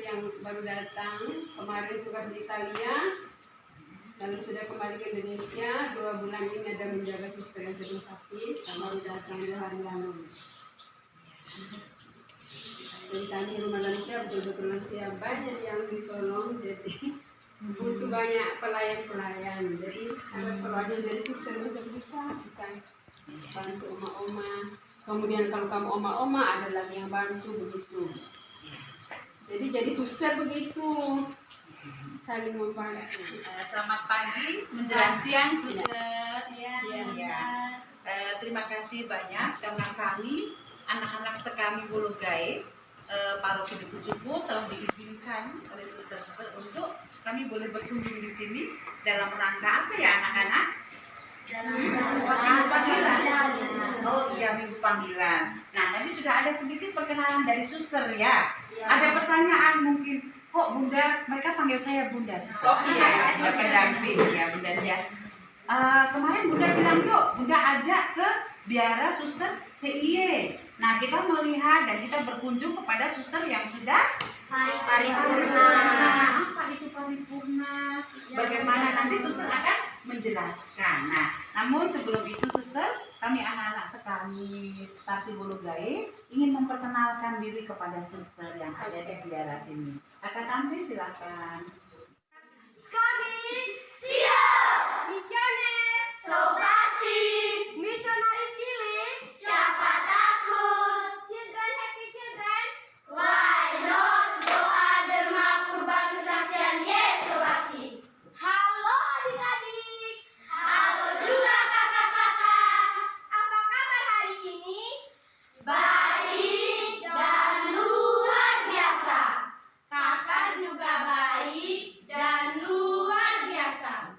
yang baru datang, kemarin tugas di Italia, lalu sudah kembali ke Indonesia. 2 bulan ini ada menjaga suster yang sedang sakit, baru datang 2 hari lalu. Dan kami rumah lansia betul-betul lansia banyak yang ditolong, jadi butuh banyak pelayan-pelayan. Jadi ada perwakilan dari suster bisa bantu oma-oma. Kemudian kalau kamu oma-oma ada lagi yang bantu begitu. Jadi suster begitu saling membantu. Selamat pagi menjelang siang suster. Ya. Terima kasih banyak karena kami anak-anak sekami Bulu Gaib Paroki Subuh telah diizinkan oleh suster-suster untuk kami boleh berkunjung di sini dalam rangka apa ya anak-anak? Minggu panggilan. Oh iya, minggu panggilan. Nah, tadi sudah ada sedikit perkenalan dari suster ya. Ada pertanyaan mungkin, kok Bunda, mereka panggil saya Bunda suster. Oh iya, pendamping ya Bunda ya. Kemarin Bunda bilang yuk, Bunda ajak ke biara suster CIE. Nah, kita melihat dan kita berkunjung kepada suster yang sudah paripurna. Apa itu paripurna? Bagaimana nanti suster akan menjelaskan. Nah, namun sebelum itu suster, kami anak-anak sekami Stasi Bulu Gaib ingin memperkenalkan diri kepada suster yang ada di biara sini. Kakak Tanti silakan. Sekami siap. Misioner Sobrasi. Misionaris cilik. Siapa takut? Children happy children. Why not? Doa derma kurban kesaksian Yesus pasti. Halo adik-adik. Halo juga kakak-kakak. Apa kabar hari ini? Baik dan luar biasa. Kakak juga baik dan luar biasa.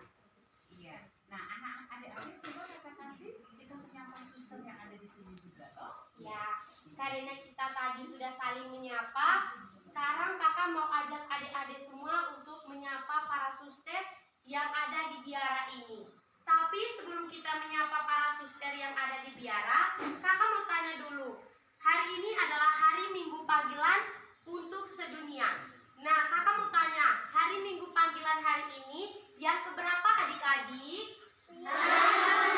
Iya. Nah, anak-anak adik-adik coba kakak Tanti kita menyapa suster yang ada di sini juga toh. Ya, karena kita tadi sudah saling menyapa, sekarang kakak mau ajak adik-adik semua untuk menyapa para suster yang ada di biara ini. Tapi sebelum kita menyapa para suster yang ada di biara, kakak mau tanya dulu. Hari ini adalah hari Minggu panggilan untuk sedunia. Nah, kakak mau tanya, hari Minggu panggilan hari ini yang keberapa adik-adik? Yang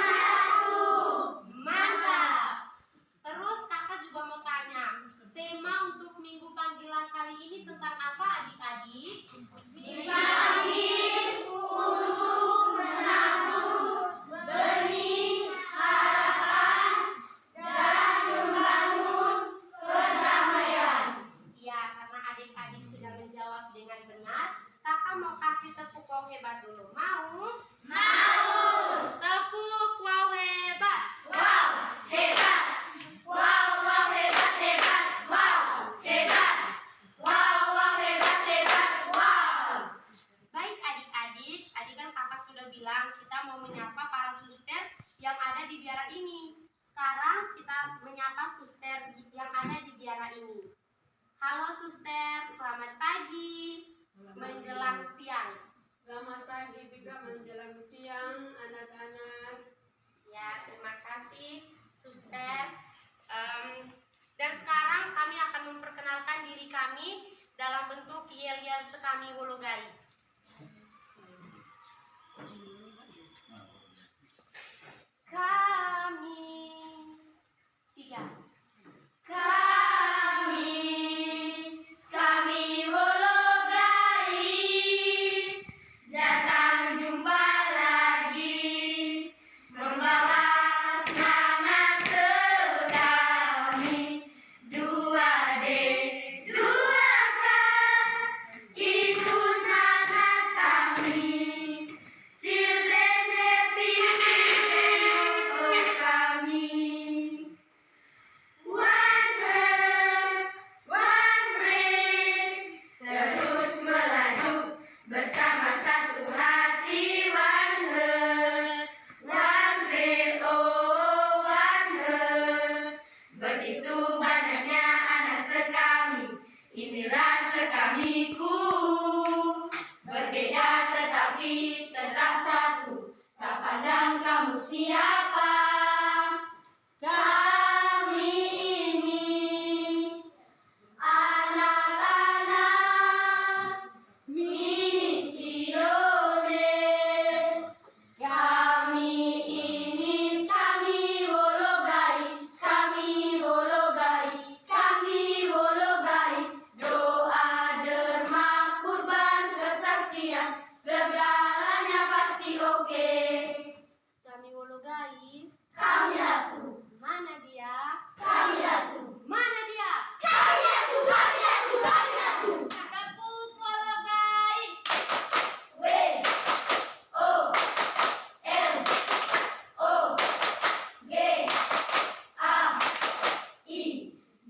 1. Mantap. Terus kakak juga mau tanya, tema untuk Minggu panggilan kali ini tentang apa adik-adik? Dipanggil untuk menabur benih harapan dan membangun perdamaian. Ya, karena adik-adik sudah menjawab dengan benar, kakak mau kasih tepuk wow hebat dulu. Mau? Mau. Tepuk wow hebat. Wow hebat. Wow wow hebat hebat. Wow hebat. Wow wow hebat hebat. Wow. Baik adik-adik, tadi kan kakak sudah bilang kita mau menyapa para suster yang ada di biara ini. Sekarang kita menyapa suster yang ada di biara ini. Halo suster, selamat pagi menjelang siang. Selamat pagi juga menjelang siang anak-anak. Ya, terima kasih suster. Dan sekarang kami akan memperkenalkan diri kami dalam bentuk yel-yel sekami Bulu Gaib. Kami 3. Kami Bulu Gaib datang jumpa lagi membawa semangat sekami 2D 2K itu semangat kami children happy untuk kami. One heart, one breath, terus melaju bersama satu hati. One heart, one breath, oh one heart. Begitu banyaknya anak sekami, inilah sekamiku. Berbeda tetapi tetap satu, tak pandang kamu siapa. Kami ini anak-anak Wologai. Kami Ratu. Mana dia? Kami Ratu. Mana dia? Kami Ratu, kami Ratu, kami Ratu. Tepuk Wologai. W O L O G A I.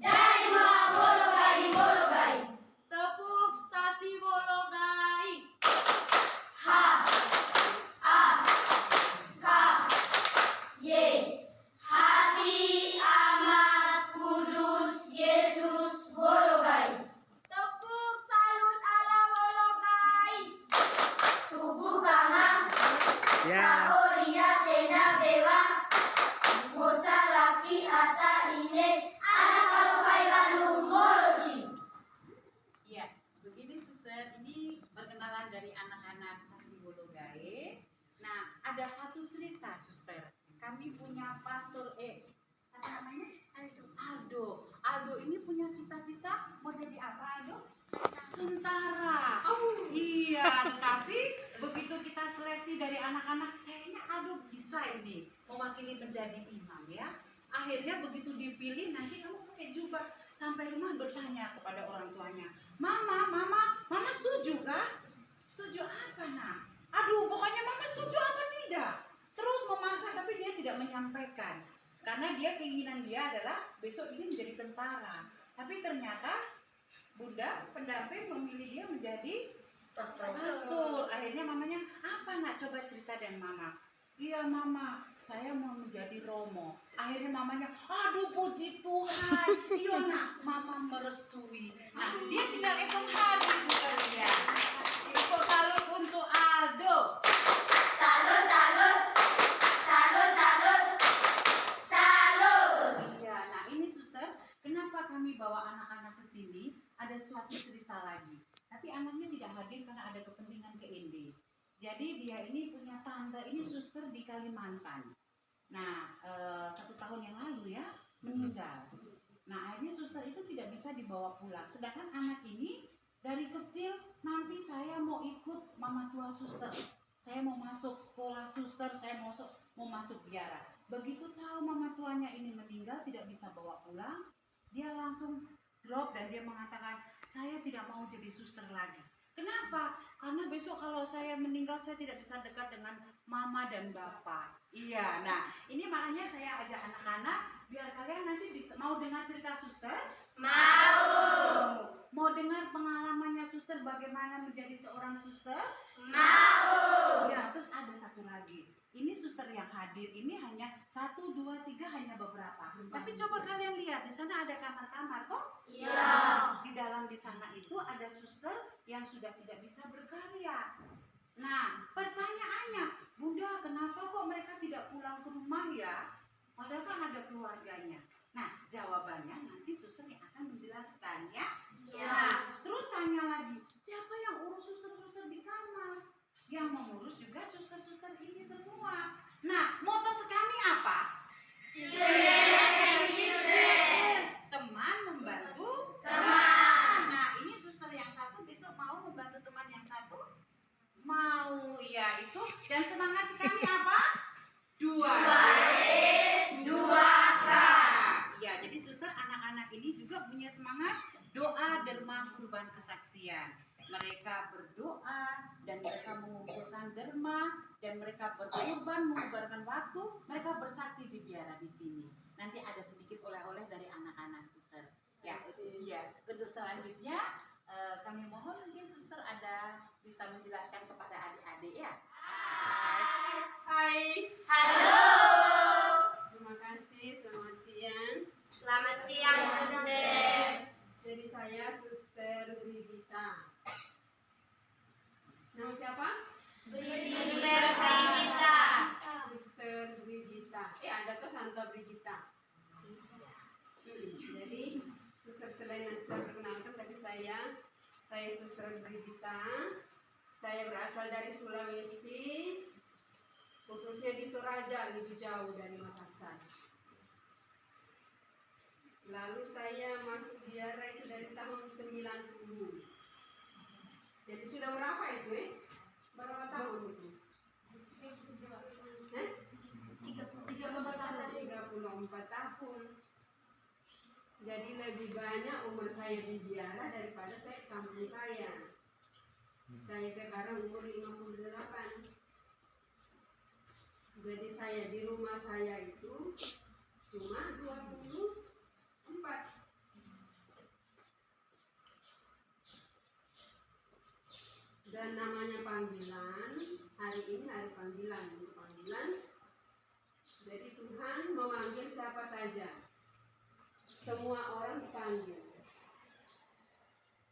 Dari Wologai, Wologai. Tepuk stasi Wologai. H A K Y. Hati amat kudus Yesus Wologai. Tepuk salut ala Wologai. Tubuh kamang. Saoria tenda bewang. Musa laki ata ine. Anak kalufai Bandung Molosi. Iya, begini suster, ini perkenalan dari anak-anak stasi Wologai. Nah, ada satu cerita suster. Kami punya pastor siapa namanya? Aldo. Aldo ini punya cita-cita mau jadi apa, Aldo? Tentara. Iya, tetapi begitu kita seleksi dari anak-anak, kayaknya Aldo bisa ini mewakili menjadi imam ya. Akhirnya begitu dipilih, nanti kamu pakai jubah sampai rumah bertanya kepada orang tuanya, Mama setuju kah? Setuju apa nak? Aduh, pokoknya Mama setuju apa tidak? Terus memaksa, tapi dia tidak menyampaikan. Karena dia keinginan dia adalah besok ini menjadi tentara. Tapi ternyata Bunda pendamping memilih dia menjadi pastor. Akhirnya mamanya, apa nak, coba cerita dan Mama. Iya Mama, saya mau menjadi Romo. Akhirnya mamanya, aduh puji Tuhan. Iya nak, Mama merestui. Nah, dia tinggal hitung hari sebenarnya. Tepuk salut untuk Aldo. Salut, salut. Salut, salut. Salut. Iya, nah ini suster, kenapa kami bawa anak-anak ke sini? Ada suatu cerita lagi. Tapi anaknya tidak hadir karena ada kepentingan ke Indi. Jadi dia ini punya tante, ini suster di Kalimantan. Nah, 1 tahun yang lalu ya, meninggal. Nah, akhirnya suster itu tidak bisa dibawa pulang. Sedangkan anak ini dari kecil, nanti saya mau ikut mama tua suster. Saya mau masuk sekolah suster, saya mau masuk biara. Begitu tahu mama tuanya ini meninggal, tidak bisa bawa pulang, dia langsung drop dan dia mengatakan, saya tidak mau jadi suster lagi. Kenapa? Karena besok kalau saya meninggal, saya tidak bisa dekat dengan mama dan bapak. Iya, nah ini makanya saya ajak anak-anak, biar kalian nanti bisa, mau dengar cerita suster? Mau. Mau dengar pengalamannya suster bagaimana menjadi seorang suster? Mau. Ya, terus ada satu lagi. Ini suster yang hadir ini hanya 1, 2, 3 hanya beberapa. Tapi coba kalian lihat di sana ada kamar-kamar kok? Iya. Di dalam di sana itu ada suster yang sudah tidak bisa berkarya. Nah, pertanyaannya, Bunda, kenapa kok mereka tidak pulang ke rumah ya? Padahal kan ada keluarganya. Nah, jawabannya nanti suster yang akan menjelaskan ya. Iya. Nah, terus tanya lagi, siapa yang urus suster-suster di kamar? Yang mengurus juga suster-suster ini semua. Nah, moto kami apa? Children. Teman membantu Teman. Nah, ini suster yang satu besok mau membantu teman yang satu? Mau, ya itu. Dan semangat kami apa? 2D, 2K. Ya, jadi suster anak-anak ini juga punya semangat doa derma kurban kesaksian. Mereka berdoa dan mereka mengumpulkan derma dan mereka berkorban mengubarkan waktu. Mereka bersaksi di biara di sini. Nanti ada sedikit oleh-oleh dari anak-anak suster. Ya, iya. Untuk selanjutnya kami mohon mungkin suster ada bisa menjelaskan kepada adik-adik ya. Hai. Halo. Terima kasih, selamat siang. Selamat siang, Suster. Jadi saya Suster Brigita. Nama siapa? Suster Brigita. Suster Brigita. Ada tuh Santa Brigita. Jadi suster selain yang saya perkenalkan tadi saya Suster Brigita. Saya berasal dari Sulawesi, khususnya di Toraja, lebih jauh dari Makassar. Lalu saya masuk biara itu dari tahun 90. Jadi sudah berapa itu Berapa tahun itu? 13 4 tahun. Jadi lebih banyak umur saya di biara daripada saya di kampung saya. Saya sekarang umur 58. Jadi saya di rumah saya itu cuma 24. Dan namanya panggilan, hari ini hari panggilan. Jadi Tuhan memanggil siapa saja. Semua orang dipanggil.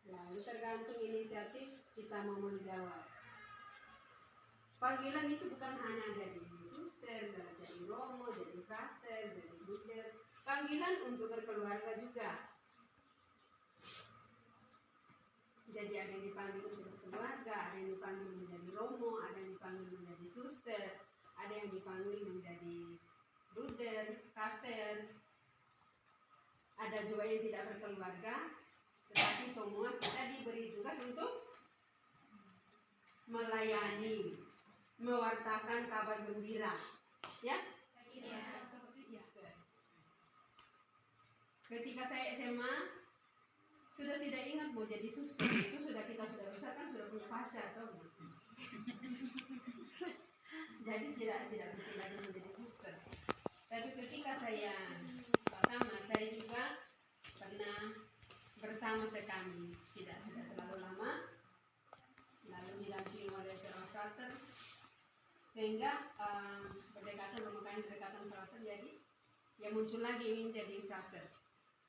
Lalu tergantung inisiatif kita mau menjawab. Panggilan itu bukan hanya jadi suster, jadi romo, jadi frater, jadi buder. Panggilan untuk berkeluarga juga. Jadi ada yang dipanggil untuk berkeluarga, ada yang dipanggil menjadi romo, ada yang dipanggil menjadi suster, ada yang dipanggil menjadi bruder, frater. Ada juga yang tidak berkeluarga, tetapi semua kita diberi tugas untuk melayani, mewartakan kabar gembira, ya? Ketika saya SMA sudah tidak ingat mau jadi suster, itu sudah besar kan sudah punya pacar, tahu? Jadi tidak berpikir lagi menjadi suster. Tapi ketika saya pertama, saya juga pernah bersama sekami, tidak terlalu lama, lalu didampingi oleh frater, sehingga berdekatan frater, jadi ya muncul lagi ingin jadi frater.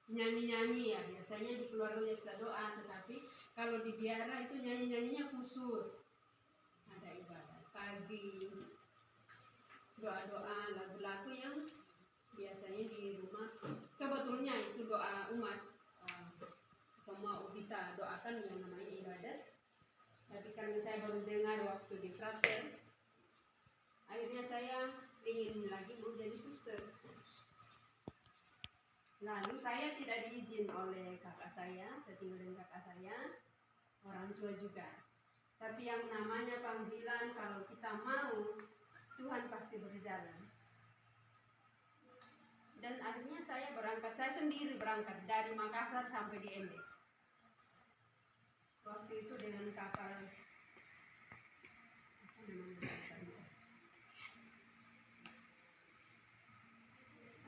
Nyanyi ya, biasanya di keluarga kita doa, tetapi kalau di biara itu nyanyinya khusus. Ada ibadat pagi, doa-doa, lagu-lagu yang biasanya di rumah. Sebetulnya itu doa umat, semua bisa doakan yang namanya ibadat. Tapi karena saya baru dengar waktu di frater, akhirnya saya ingin lagi mau jadi suster. Lalu saya tidak diizin oleh kakak saya tinggal dengan kakak saya, orang tua juga. Tapi yang namanya panggilan, kalau kita mau, Tuhan pasti berjalan. Dan akhirnya saya sendiri berangkat dari Makassar sampai di Ende. Waktu itu dengan kapal,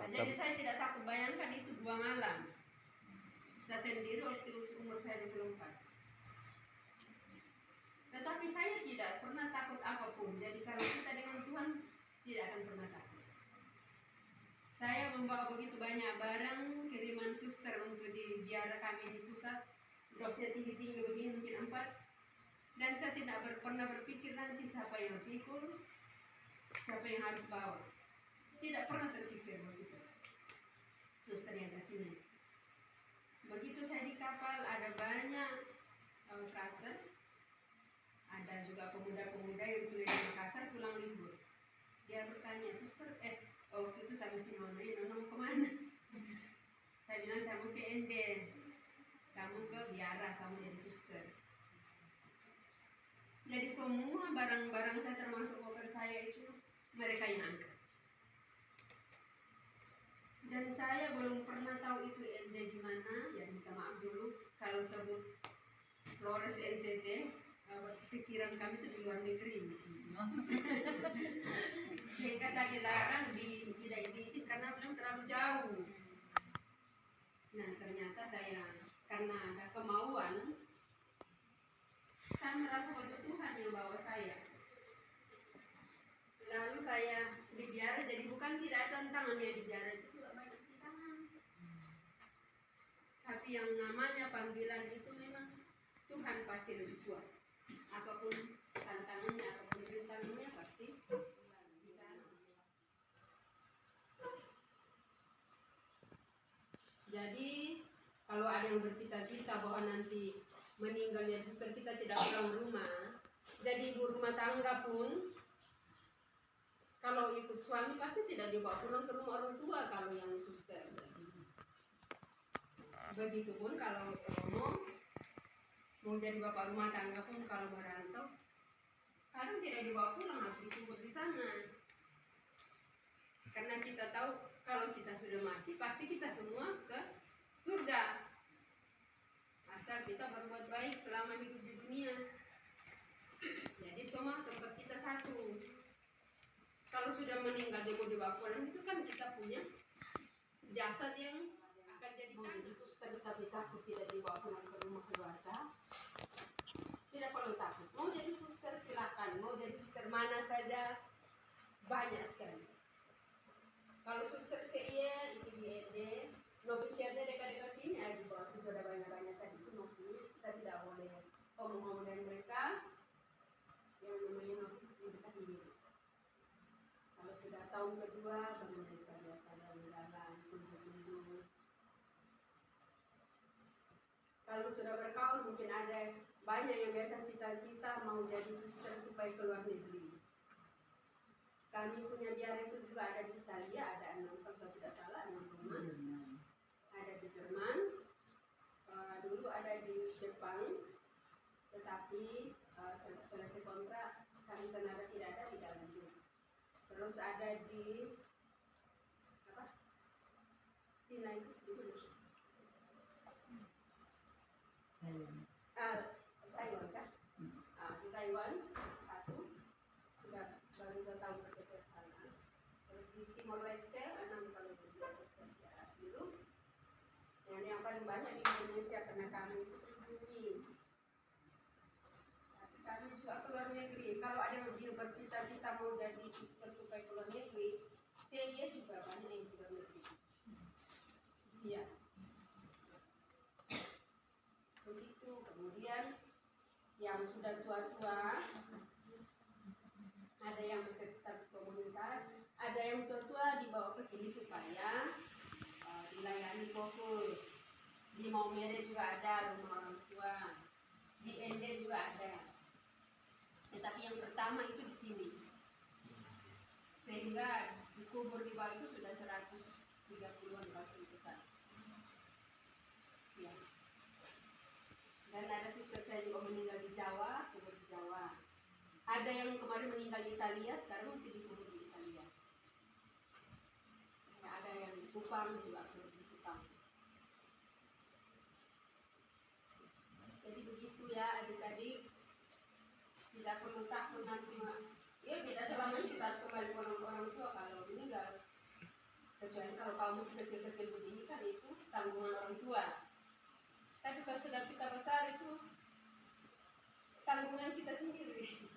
jadi saya tidak takut, bayangkan itu 2 malam. Saya sendiri waktu itu umur saya 24. Tetapi saya tidak pernah takut apapun. Jadi kalau kita dengan Tuhan tidak akan pernah takut. Saya membawa begitu banyak barang kiriman suster untuk di biara kami di pusat. Dosnya tinggi-tinggi begini mungkin 4. Dan saya tidak pernah berpikir nanti siapa yang pikul, siapa yang harus bawa. Tidak pernah terpikir begitu. Suster yang kasih. Begitu saya di kapal ada banyak frater, ada juga pemuda-pemuda yang sudah di Makassar pulang libur. Dia bertanya, suster, waktu itu sama si Nono mau kemana? Saya bilang saya mau ke Ende, kamu ke biara, kamu jadi suster. Jadi semua barang-barang saya termasuk koper saya itu mereka yang angkat. Dan saya belum pernah tahu itu Ende di mana, ya minta maaf dulu kalau sebut Flores NTT, pikiran kami itu di luar negeri. Sehingga saya dilarang tidak diizin karena memang terlalu jauh. Nah ternyata saya karena ada kemauan, saya merasa bahwa Tuhan yang bawa saya. Lalu saya di biara, jadi bukan tidak ada tantangan ya di biara itu juga banyak tantangan. Tapi yang namanya panggilan itu memang Tuhan pasti lebih kuat. Apapun tantangannya, apapun rintangannya pasti bisa. Jadi kalau ada yang bercita-cita bahwa nanti meninggalnya suster kita tidak pulang rumah, jadi ibu rumah tangga pun kalau ikut suami pasti tidak dibawa pulang ke rumah orang tua kalau yang suster. Begitupun kalau mau jadi bapak rumah tangga pun kalau merantau, kadang tidak dibawa pulang, harus dikubur di sana. Karena kita tahu kalau kita sudah mati pasti kita semua ke surga. Asal kita berbuat baik selama hidup di dunia. Jadi semua sempat kita satu. Kalau sudah meninggal di bakulan itu kan kita punya jasad yang akan jadi suster, tapi takut tidak dibawa pulang ke rumah keluarga. Tidak perlu takut. Mau jadi suster silakan. Mau jadi suster mana saja, banyak sekali. Kalau suster saya itu di ED, novisiatnya dekat-dekat sini di bawah situ ada banyak-banyak tadi itu novis. Kita tidak boleh ngomong-ngomong dengan mereka yang namanya novis di dekat sini. Kalau sudah tahun kedua, baru mereka biasa jalan-jalan, kunjung-kunjung. Kalau sudah berkawan mungkin ada banyak yang biasa cita-cita mau jadi suster supaya keluar negeri. Kami punya biara itu juga ada di Italia, ada 6 kalau tidak salah 6 rumah. Ada di Jerman, dulu ada di Jepang, tetapi selesai kontrak kami tenaga tidak lanjut. Terus ada di Cina itu Taiwan kan? Di Taiwan satu sudah baru 2 tahun kerja ke sana. Terus di Timor Leste 6 kalau dulu. Yang paling banyak di Indonesia karena kami itu pribumi. Tapi kami juga keluar negeri. Kalau ada yang bercita-cita mau jadi suster supaya keluar negeri, saya juga banyak yang keluar negeri. Iya. Begitu. Kemudian yang sudah tua-tua, ada yang bersertifikat komunitas, ada yang tua-tua dibawa ke sini supaya dilayani fokus. Di Maumere juga ada rumah orang tua, di Ende juga ada. Tetapi yang pertama itu di sini, sehingga dikubur di bawah itu sudah 130-an batu besar. Ya. Dan ada sister saya juga meninggal di Jawa, kubur di Jawa. Ada yang kemarin meninggal di Italia, sekarang masih dikubur di Italia. Ya, ada yang di Kupang juga kubur di Kupang. Jadi begitu ya adik-adik, tidak perlu takut nanti. Ya beda selamanya kita harus kembali ke orang tua kalau meninggal. Kecuali kalau kamu masih kecil-kecil begini kan itu tanggungan orang tua. Tapi kalau sudah kita besar itu tanggungan kita sendiri.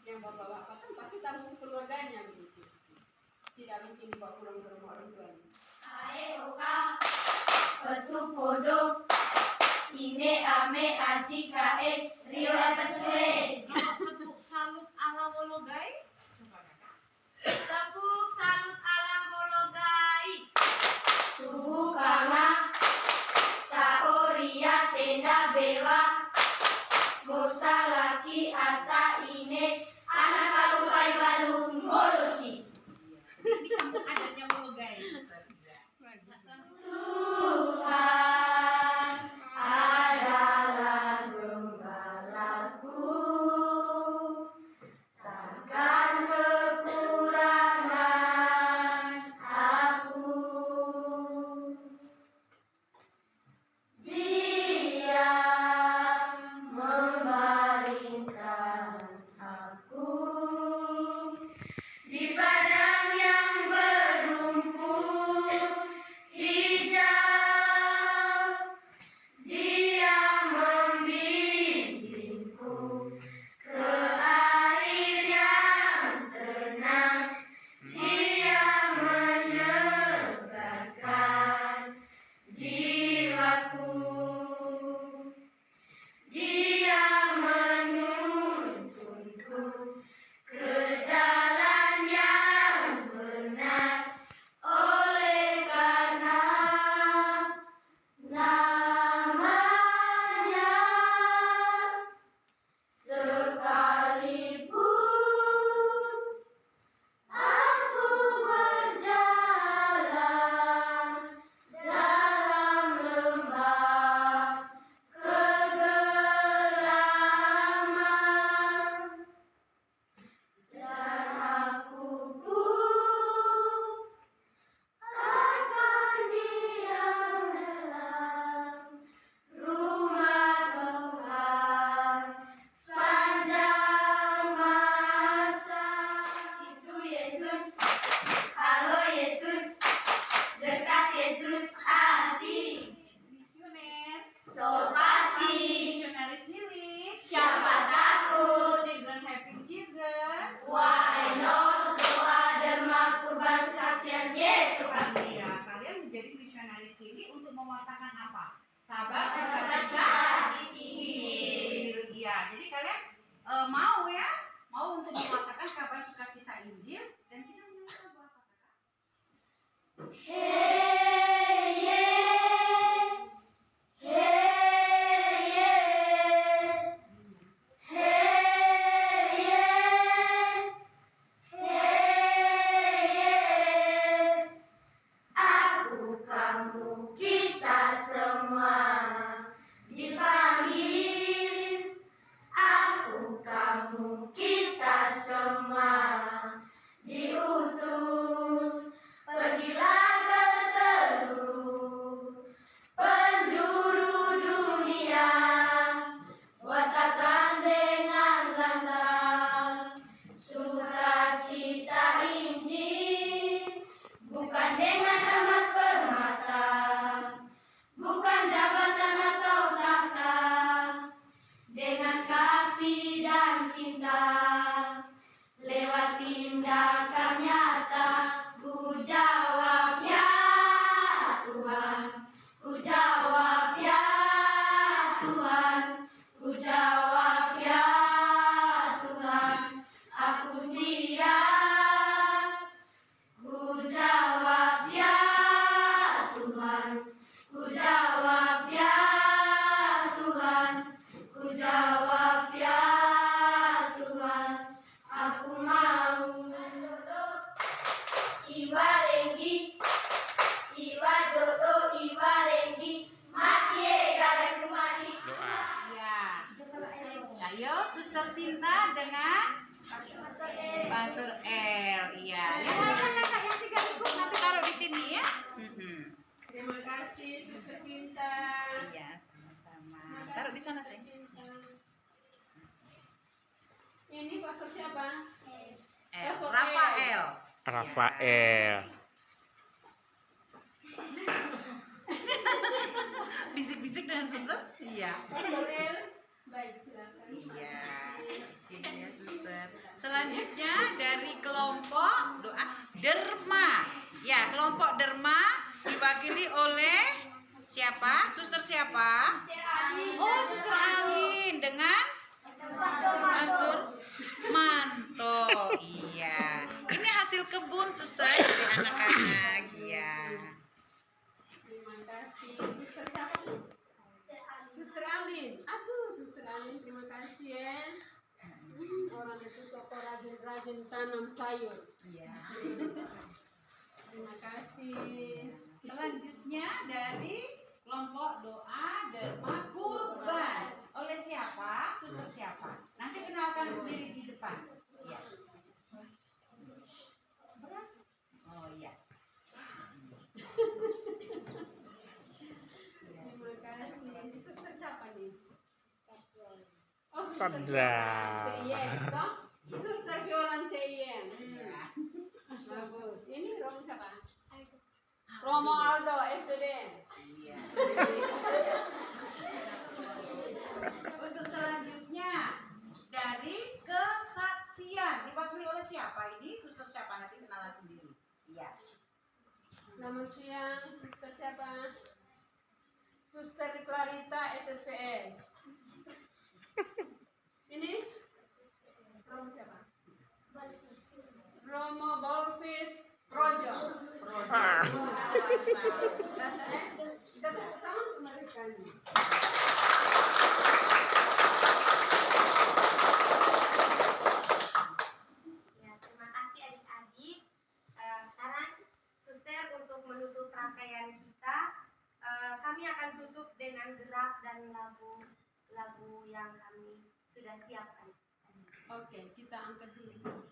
Yang bapak-bapak kan pasti tanggung keluarganya begitu. Tidak mungkin dibawa pulang ke rumah orang tuanya. Ae oka petu podo ine ame aji kae rio epetue. Tepuk salut ala Wologai. Tepuk salut ala Wologai. Tubuh kanga saoria tenda bewa bosa laki ata ine anak kalufai balu ngolosi. Ini kampung adatnya Wologai. Tuhan adalah gembalaku, takkan kabar sukacita Injil. Iya, jadi kalian mau ya, mau untuk mengatakan kabar sukacita Injil dan kita menyanyi lagu apa kakak? Aku, kamu, kita semua dipanggil. Aku, kamu, kita semua diutus. Pergilah ke seluruh penjuru dunia, wartakan dengan lantang sukacita Injil. Bukan dengan emas permata, bukan jabatan atau tahta, dengan kasih dan cinta, lewat tindakan nyata. Ku jawab ya Tuhan, ku jawab ya Tuhan, ku jawab ya Tuhan, aku siap. Ku jawab ya Tuhan, ku jawab ya Tuhan, ku jawab ya Tuhan, aku mau. Iwa renggi, iwa jodoh, iwa renggi, mati gagas kemari. Ya. Ayo, Suster Cinta dengan Pastor L. Iya. Yang lainnya kakak yang 3 ikut nanti taruh di sini ya. Terima kasih Suster Cinta. Iya, sama-sama. Taruh di sana sayang. Ini pastor siapa? Rafael. Rafael. Bisik-bisik dengan suster? Iya. Pastor L. Baik, silakan. Iya. Ini ya suster. Selanjutnya dari kelompok doa Derma. Ya, kelompok Derma diwakili oleh siapa? Suster siapa? Oh, Suster Alin dengan Pastor Manto. Iya. Ini hasil kebun suster dari anak-anak. Iya. Terima kasih. Suster siapa? Suster Alin. Aduh, Suster Alin, terima kasih ya. Orang itu sok rajin-rajin tanam sayur. Iya. Terima kasih. Selanjutnya dari kelompok doa Derma Kurban. Oleh siapa? Suster siapa? Nanti kenalkan sendiri di depan. Iya. Oh iya. Terima kasih. Suster siapa nih? Oh, Sandra. CIM, toh? Suster Violan CIM. Bagus. Ini Romo siapa? Romo Aldo SD. Iya. Untuk selanjutnya dari kesaksian diwakili oleh siapa ini? Suster siapa? Nanti kenalan sendiri. Iya. Selamat siang, Suster siapa? Suster Clarita SSPS. Ini Romo siapa? Romo Bolfis Projo. Kita tepuk tangan untuk mereka. Ya, terima kasih adik-adik. Sekarang Suster untuk menutup rangkaian kita, kami akan tutup dengan gerak dan lagu yang kami sudah siapkan, Suster. Oke, kita angkat dulu.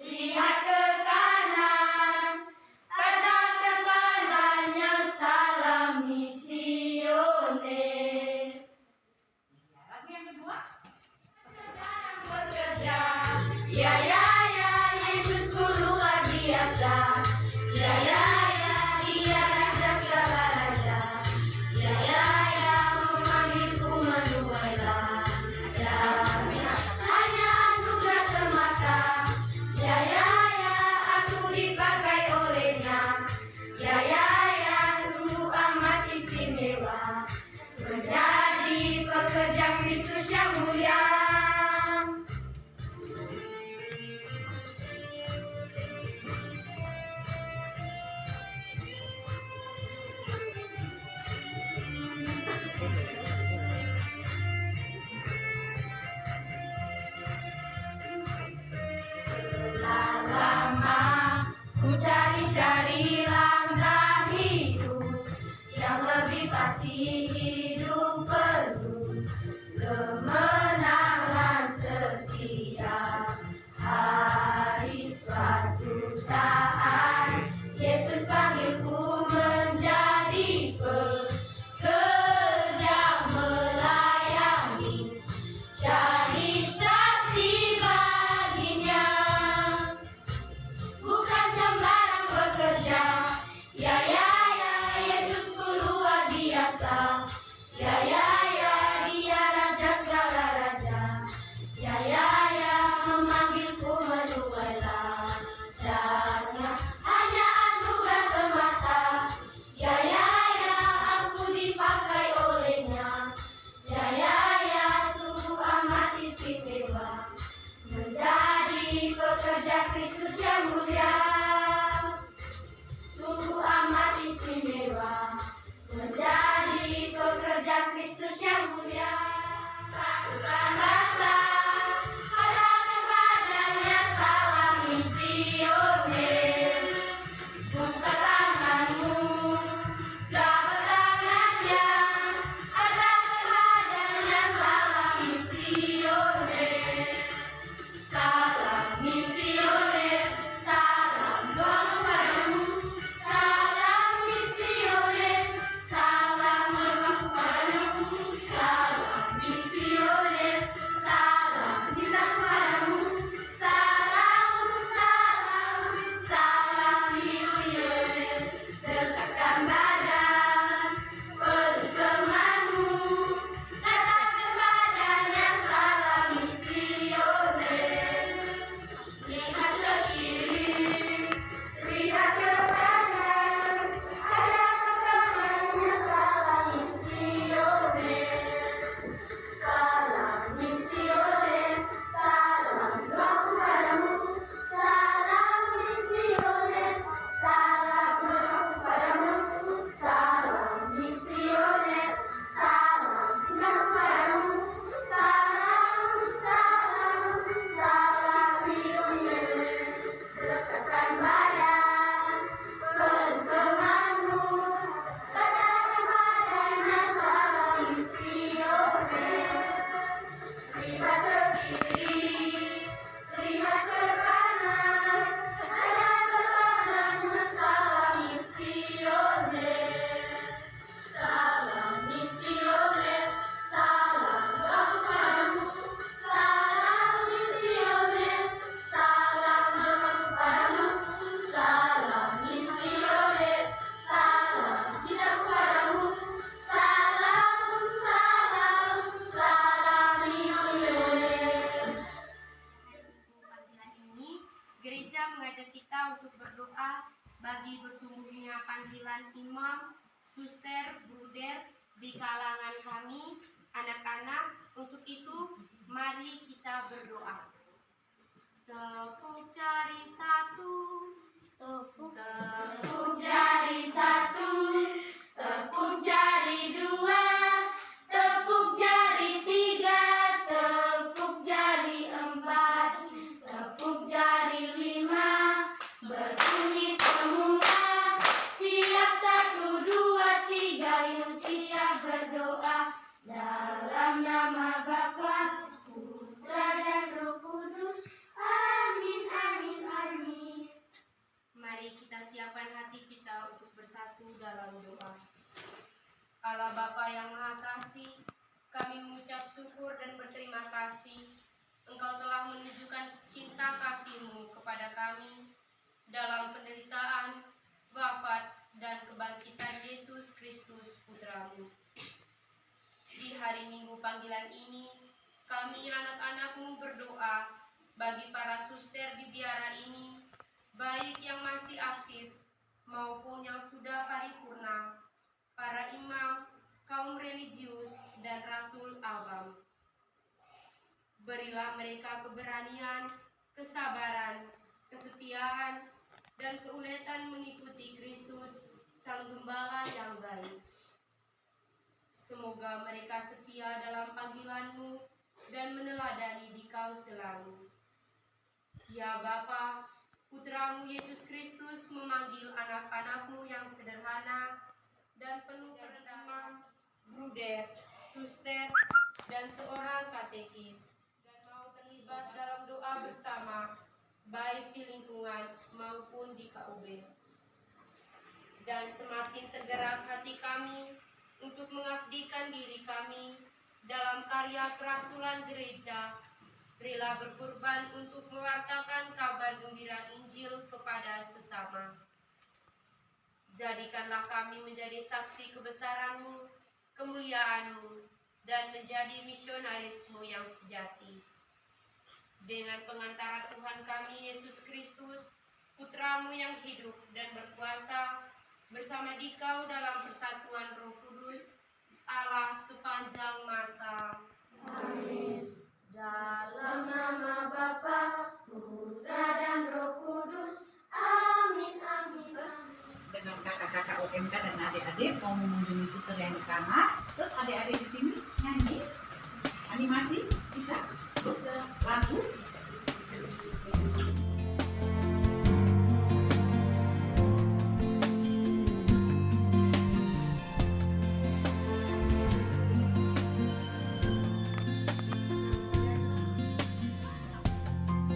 Lihat ke kanan, katakan padanya salam misioner. Lagu yang kedua. Bekerja, ya ya ya, Yesusku luar biasa. Ya ya ya, Dia raja segala raja. Ya ya ya, memanggilku menuailah. Ya kita untuk berdoa bagi bertumbuhnya panggilan imam, suster, bruder di kalangan kami, anak-anak. Untuk itu, mari kita berdoa. Tepuk jari satu, tepuk jari satu, tepuk jari dua, tepuk jari tiga, tepuk jari empat, tepuk jari lima, berbunyi semua, siap 1, 2, 3, yuk siap berdoa. Dalam nama Bapa, Putra dan Roh Kudus. Amin, amin, amin. Mari kita siapkan hati kita untuk bersatu dalam doa. Allah Bapa yang Maha Kasih, kami mengucap syukur dan berterima kasih Engkau telah menunjukkan cinta kasih-Mu kepada kami dalam penderitaan, wafat, dan kebangkitan Yesus Kristus Putra-Mu. Di hari Minggu panggilan ini, kami anak-anak-Mu berdoa bagi para suster di biara ini, baik yang masih aktif maupun yang sudah paripurna, para imam, kaum religius, dan rasul awam. Berilah mereka keberanian, kesabaran, kesetiaan, dan keuletan mengikuti Kristus, Sang Gembala yang baik. Semoga mereka setia dalam panggilan-Mu dan meneladani Dikau selalu. Ya Bapa, Putra-Mu Yesus Kristus memanggil anak-anak-Mu yang sederhana dan penuh kerendahan, bruder, suster, dan seorang katekis, dan mau terlibat dalam doa bersama, baik di lingkungan maupun di KUB. Dan semakin tergerak hati kami untuk mengabdikan diri kami dalam karya kerasulan gereja, rela berkorban untuk mewartakan kabar gembira Injil kepada sesama. Jadikanlah kami menjadi saksi kebesaran-Mu, kemuliaan-Mu, dan menjadi misionaris-Mu yang sejati. Dengan pengantara Tuhan kami Yesus Kristus, Putra-Mu yang hidup dan berkuasa, bersama Dikau dalam persatuan Roh Kudus, Allah sepanjang masa. Amin. Dalam nama Bapa, Putra, dan Roh Kudus. Amin, amin. Dengan kakak-kakak UMK dan adik-adik mau mengunjungi suster yang di kamar, terus adik-adik di sini nyanyi, animasi, bisa? Lagu?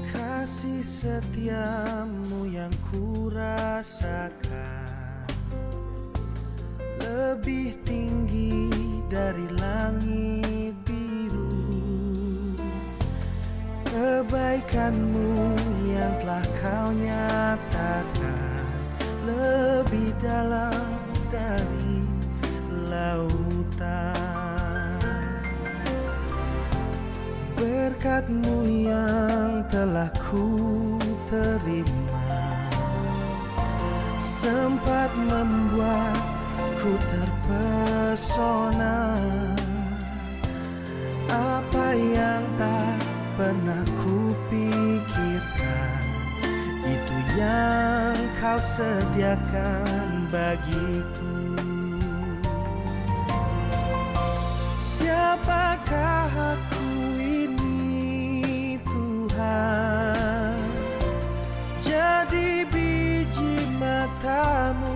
Kasih setiamu yang kurasakan lebih tinggi dari langit biru. Kebaikanmu yang telah Kau nyatakan lebih dalam dari lautan. Berkat-Mu yang telah ku terima sempat membuatku terpesona. Apa yang tak pernah kupikirkan, itu yang Kau sediakan bagiku. Siapakah aku ini Tuhan? Jadi biji mata-Mu.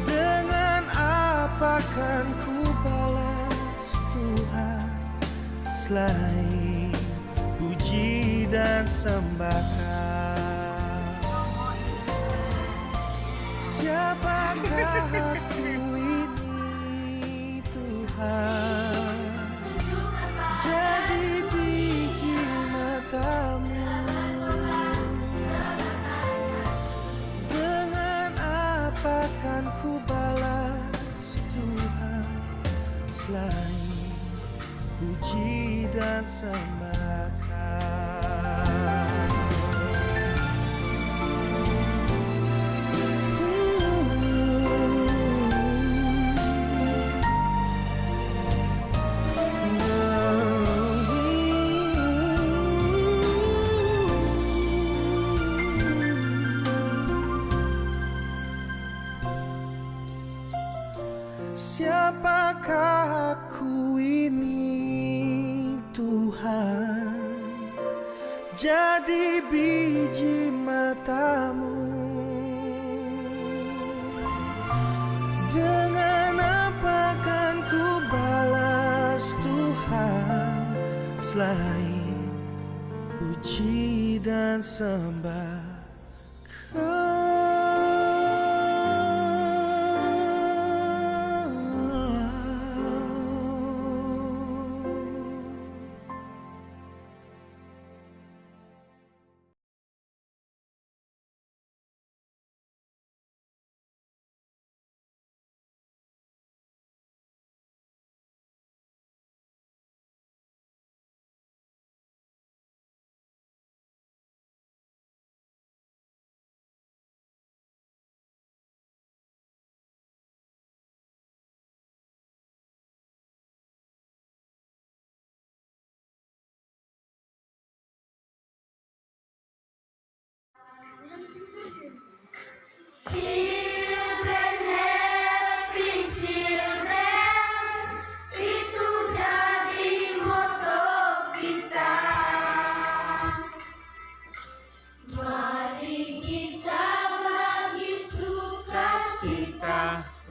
Dengan apa kan ku balas Tuhan selain puji dan sembahkan? Siapakah aku ini Tuhan? Jadi biji mata-Mu. Dengan apa kan ku balas Tuhan selain puji dan sembahkan? jadi biji matamu. Dengan apa kan ku balas Tuhan selain puji dan sembah Kau. Children helping children, itu jadi moto kita. Mari kita bagi sukacita,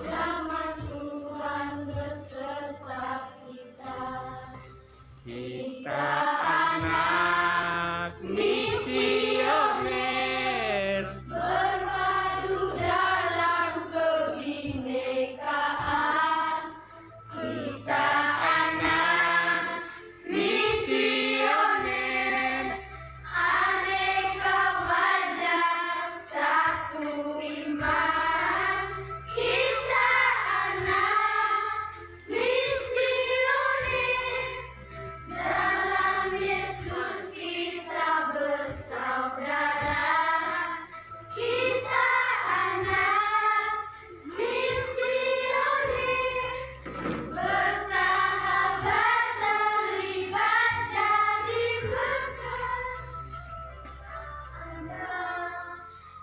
rahmat Tuhan beserta kita. Kita anak misioner, Berpadu dalam kebinekaan, kita anak misioner, aneka wajah satu iman. Kita anak misioner, dalam Yesus kita bersaudara. Kita anak misioner, bersahabat terlibat jadi berkat. Anak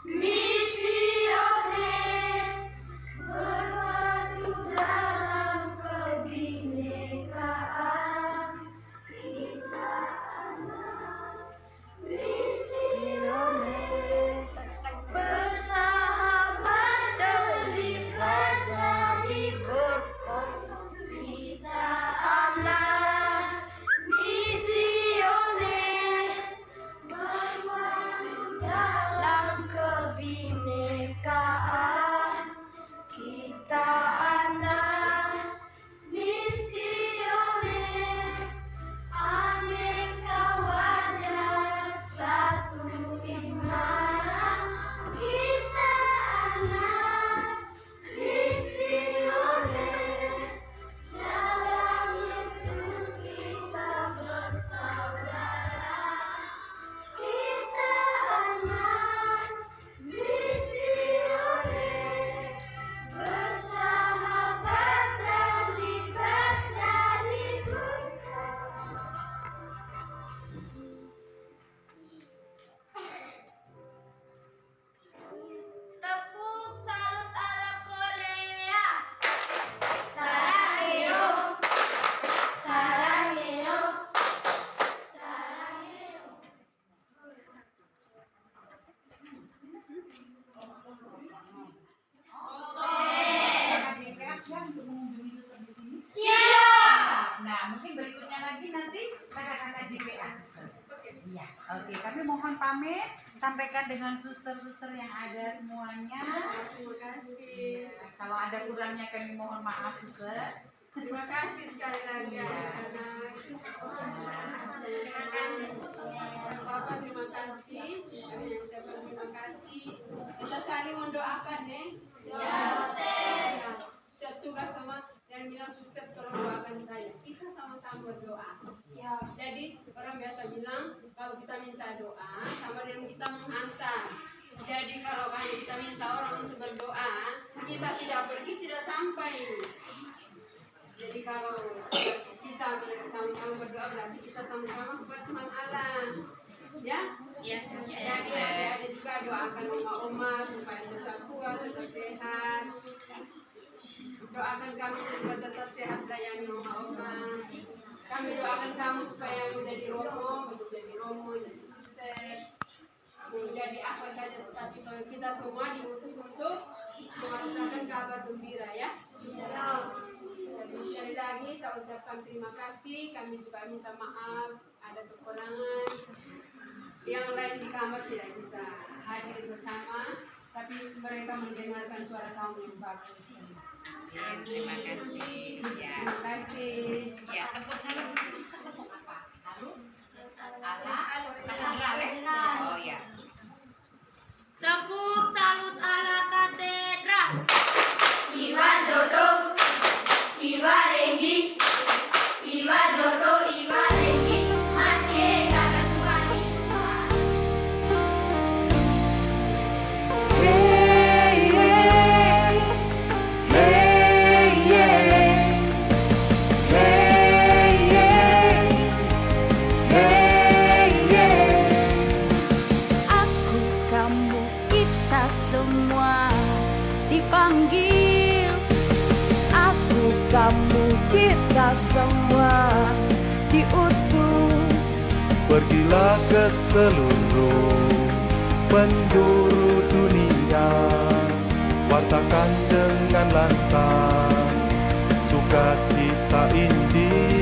misioner, berpadu dalam kebinekaan. Kita anak misioner, bersahabat terlibat jadi berkat. Kita anak misioner, berpadu dalam kebinekaan. Kita anak misioner, aneka wajah satu iman. Kita anak misioner, dalam Yesus kita bersaudara. Kita anak misioner, bersahabat terlibat jadi berkat. Tepuk salut ala Korea. Sarangeo. Sarangeo. Sarangeo. KJPA siap untuk mengunjungi suster di sini? Siap. Nah, mungkin berikutnya lagi nanti kakak-kakak JPA suster. Iya, oke. Kami mohon pamit, sampaikan dengan suster-suster yang ada semuanya. Terima kasih. Kalau ada kurangnya kami mohon maaf suster. Terima kasih sekali lagi anak-anak. Bapak terima kasih. Kami yang ucapkan terima kasih. Kita saling mendoakan ya. Ya. Setiap tugas sama yang bilang suster tolong doakan saya. Kita sama-sama berdoa. Ya. Jadi orang biasa bilang kalau kita minta doa sama dengan kita menghantar. Jadi kalau kita minta orang untuk berdoa, kita tidak pergi tidak sampai. Jadi kalau kita sama-sama berdoa berarti kita sama-sama kepada Tuhan Allah. Ya? Iya, Jadi ada juga doakan oma-oma supaya tetap kuat, tetap sehat. Doakan kami supaya tetap sehat layani oma-oma. Kami doakan kamu supaya menjadi romo, jadi suster, menjadi apa saja, tetapi kalau kita semua diutus untuk mengatakan kabar gembira ya. Jadi sekali lagi saya ucapkan terima kasih. Kami juga minta maaf ada kekurangan. Yang lain di kamar tidak bisa hadir bersama, tapi mereka mendengarkan suara kamu yang bagus. Terima kasih. Ya. Terima kasih. Ya, tepuk salam untuk suster ngomong apa? Salut. Ala. Oh ya. Tepuk salut ala katedral. Iwa jodoh, Iwa Renggi, Iwa jodoh, Iwa Renggi, mati kakak suami. Hey, hey, hey, hey, hey, hey. Aku, kamu, kita semua dipanggil. Aku, kamu, kita semua diutus. Pergilah ke seluruh penjuru dunia, wartakan dengan lantang sukacita Injil.